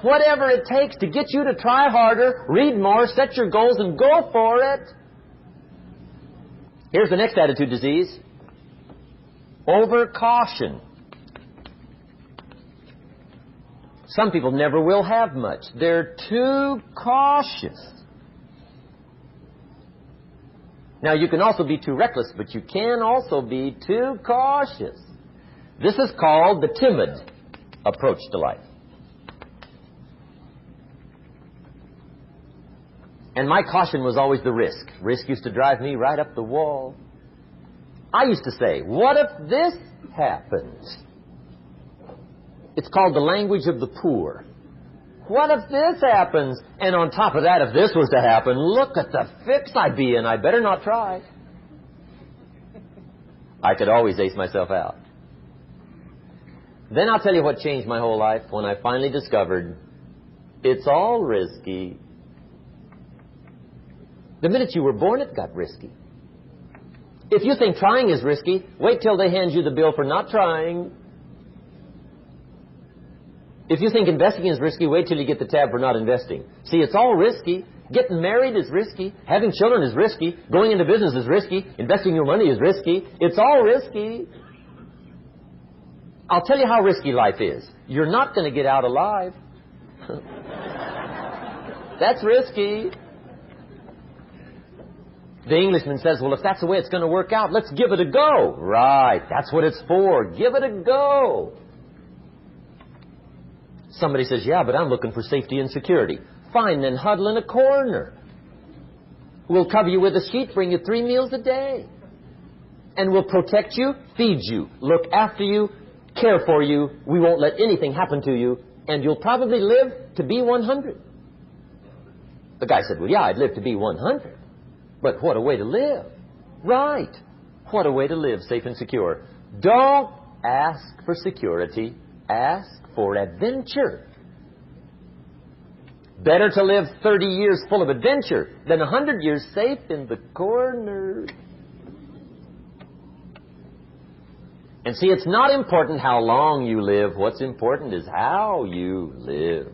Whatever it takes to get you to try harder, read more, set your goals, and go for it. Here's the next attitude disease. Overcaution. Some people never will have much. They're too cautious. Now, you can also be too reckless, but you can also be too cautious. This is called the timid approach to life. And my caution was always the risk. Risk used to drive me right up the wall. I used to say, what if this happens? It's called the language of the poor. What if this happens? And on top of that, if this was to happen, look at the fix I'd be in. I better not try. I could always ace myself out. Then I'll tell you what changed my whole life when I finally discovered it's all risky. The minute you were born, it got risky. If you think trying is risky, wait till they hand you the bill for not trying. If you think investing is risky, wait till you get the tab for not investing. See, it's all risky. Getting married is risky. Having children is risky. Going into business is risky. Investing your money is risky. It's all risky. I'll tell you how risky life is. You're not going to get out alive. That's risky. The Englishman says, well, if that's the way it's going to work out, let's give it a go. Right, that's what it's for. Give it a go. Somebody says, yeah, but I'm looking for safety and security. Fine, then huddle in a corner. We'll cover you with a sheet, bring you 3 meals a day. And we'll protect you, feed you, look after you, care for you. We won't let anything happen to you. And you'll probably live to be 100. The guy said, well, yeah, I'd live to be 100. But what a way to live. Right. What a way to live, safe and secure. Don't ask for security. Ask for adventure. Better to live 30 years full of adventure than 100 years safe in the corner. And see, it's not important how long you live. What's important is how you live.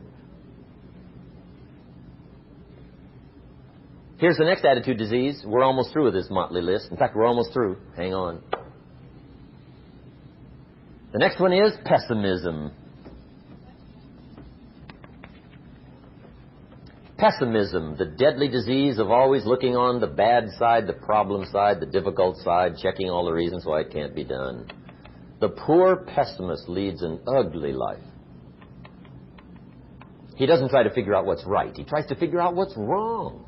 Here's the next attitude disease. We're almost through with this motley list. In fact, we're almost through. Hang on. The next one is pessimism. Pessimism, the deadly disease of always looking on the bad side, the problem side, the difficult side, checking all the reasons why it can't be done. The poor pessimist leads an ugly life. He doesn't try to figure out what's right. He tries to figure out what's wrong.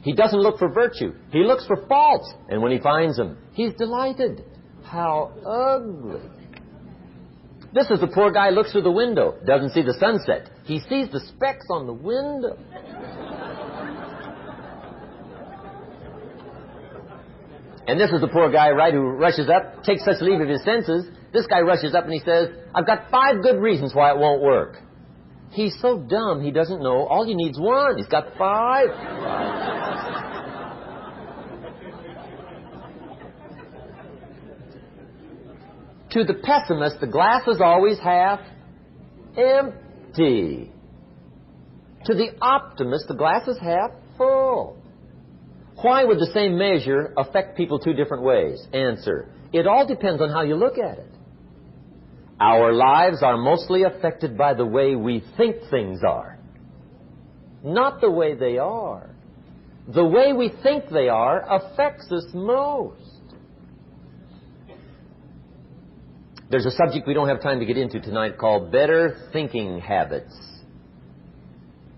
He doesn't look for virtue. He looks for faults. And when he finds them, he's delighted. How ugly. This is the poor guy who looks through the window, doesn't see the sunset. He sees the specks on the window. And this is the poor guy, right, who rushes up, takes such leave of his senses. This guy rushes up and he says, I've got 5 good reasons why it won't work. He's so dumb he doesn't know all you need's 1. He's got 5. To the pessimist, the glass is always half empty. To the optimist, the glass is half full. Why would the same measure affect people 2 different ways? Answer, it all depends on how you look at it. Our lives are mostly affected by the way we think things are, not the way they are. The way we think they are affects us most. There's a subject we don't have time to get into tonight called better thinking habits.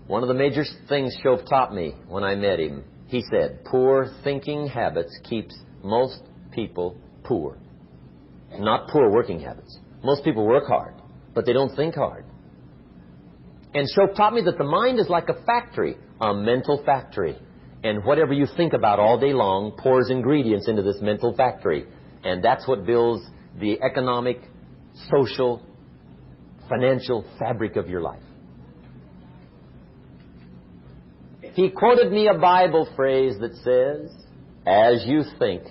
One of the major things Shoaff taught me when I met him, he said, poor thinking habits keeps most people poor. Not poor working habits. Most people work hard, but they don't think hard. And Shoaff taught me that the mind is like a factory, a mental factory. And whatever you think about all day long pours ingredients into this mental factory. And that's what builds the economic, social, financial fabric of your life. He quoted me a Bible phrase that says, as you think,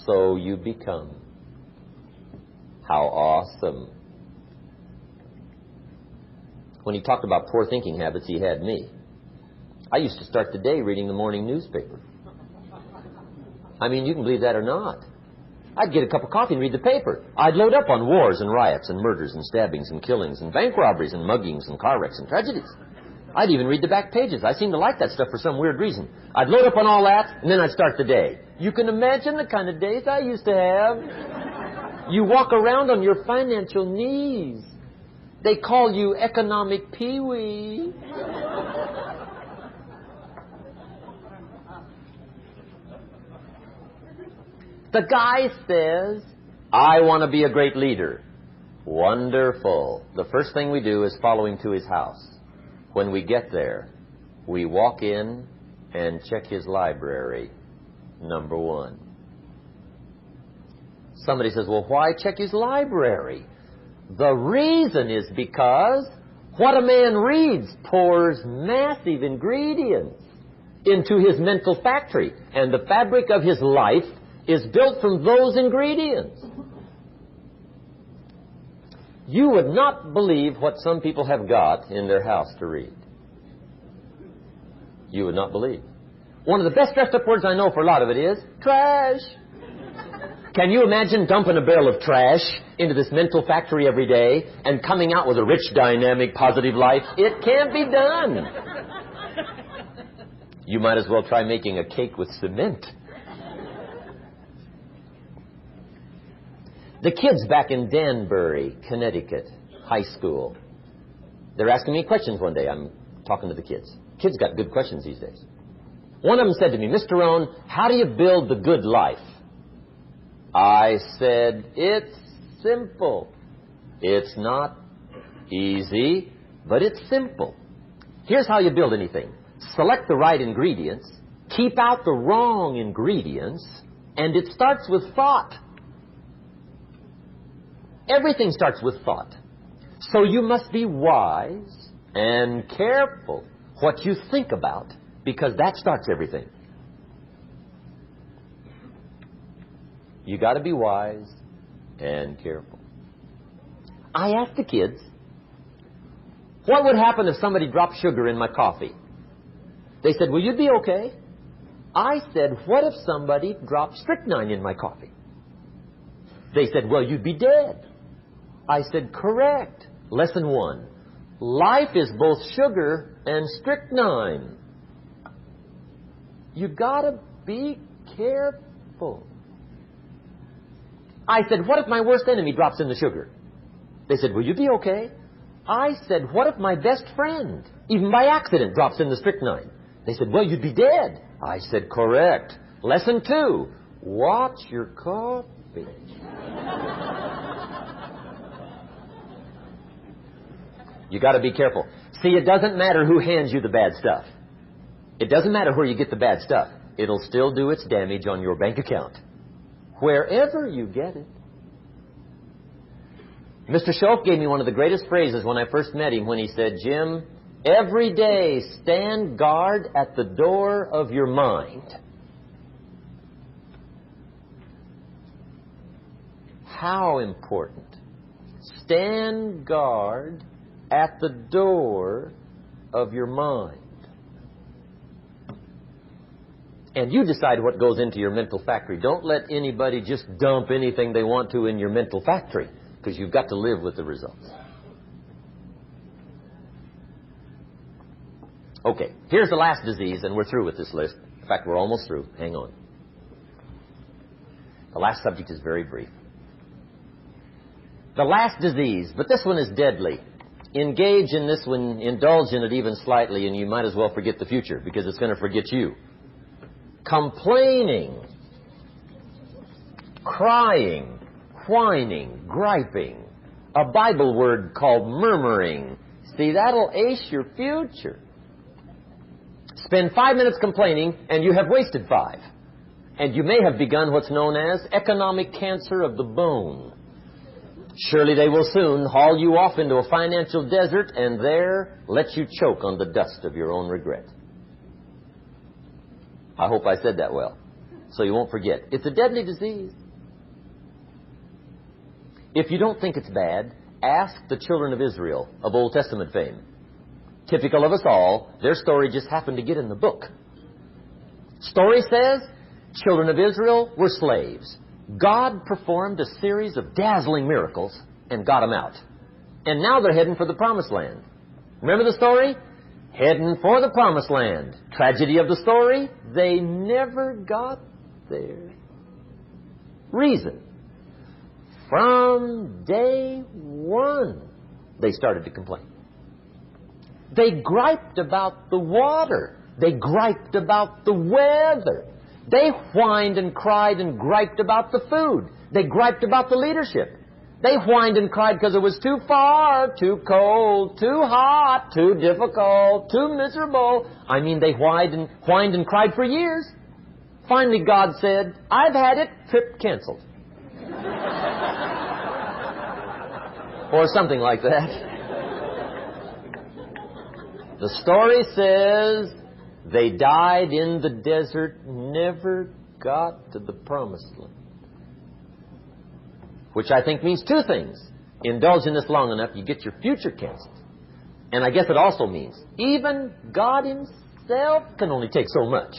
so you become. How awesome. When he talked about poor thinking habits, he had me. I used to start the day reading the morning newspaper. I mean, you can believe that or not. I'd get a cup of coffee and read the paper. I'd load up on wars and riots and murders and stabbings and killings and bank robberies and muggings and car wrecks and tragedies. I'd even read the back pages. I seem to like that stuff for some weird reason. I'd load up on all that, and then I'd start the day. You can imagine the kind of days I used to have. You walk around on your financial knees. They call you economic peewee. The guy says, I want to be a great leader. Wonderful. The first thing we do is follow him to his house. When we get there, we walk in and check his library, number one. Somebody says, well, why check his library? The reason is because what a man reads pours massive ingredients into his mental factory, and the fabric of his life is built from those ingredients. You would not believe what some people have got in their house to read. You would not believe. One of the best dressed up words I know for a lot of it is trash. Can you imagine dumping a barrel of trash into this mental factory every day and coming out with a rich, dynamic, positive life? It can't be done. You might as well try making a cake with cement. The kids back in Danbury, Connecticut, high school, they're asking me questions one day. I'm talking to the kids. Kids got good questions these days. One of them said to me, Mr. Rohn, how do you build the good life? I said, it's simple. It's not easy, but it's simple. Here's how you build anything. Select the right ingredients, keep out the wrong ingredients, and it starts with thought. Everything starts with thought. So you must be wise and careful what you think about, because that starts everything. You got to be wise and careful. I asked the kids, what would happen if somebody dropped sugar in my coffee? They said, well, you'd be okay. I said, what if somebody dropped strychnine in my coffee? They said, well, you'd be dead. I said, correct. Lesson 1. Life is both sugar and strychnine. You gotta be careful. I said, what if my worst enemy drops in the sugar? They said, will you be okay? I said, what if my best friend, even by accident, drops in the strychnine? They said, well, you'd be dead. I said, correct. Lesson 2. Watch your coffee. You got to be careful. See, it doesn't matter who hands you the bad stuff. It doesn't matter where you get the bad stuff. It'll still do its damage on your bank account, wherever you get it. Mr. Schoaf gave me one of the greatest phrases when I first met him when he said, Jim, every day stand guard at the door of your mind. How important. Stand guard at the door of your mind. And you decide what goes into your mental factory. Don't let anybody just dump anything they want to in your mental factory, because you've got to live with the results. Okay, here's the last disease, and we're through with this list. In fact, we're almost through. Hang on. The last subject is very brief. The last disease, but this one is deadly. Engage in this one, indulge in it even slightly, and you might as well forget the future, because it's going to forget you. Complaining, crying, whining, griping. A Bible word called murmuring. See, that'll ace your future. Spend 5 minutes complaining, and you have wasted 5. And you may have begun what's known as economic cancer of the bone. Surely they will soon haul you off into a financial desert and there let you choke on the dust of your own regret. I hope I said that well, so you won't forget. It's a deadly disease. If you don't think it's bad, ask the children of Israel of Old Testament fame. typical of us all, their story just happened to get in the book. Story says, children of Israel were slaves. God performed a series of dazzling miracles and got them out. And now they're heading for the promised land. Remember the story? Heading for the promised land. Tragedy of the story, they never got there. Reason. From day one, they started to complain. They griped about the water. They griped about the weather. They whined and cried and griped about the food. They griped about the leadership. They whined and cried because it was too far, too cold, too hot, too difficult, too miserable. I mean, they whined and cried for years. Finally, God said, I've had it, trip canceled. Or something like that. The story says they died in the desert, never got to the promised land. Which I think means two things. Indulge in this long enough, you get your future canceled. And I guess it also means even God Himself can only take so much.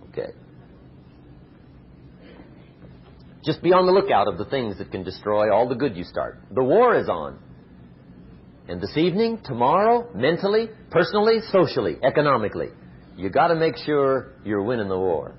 Okay. Just be on the lookout of the things that can destroy all the good you start. The war is on. And this evening, tomorrow, mentally, personally, socially, economically, you got to make sure you're winning the war.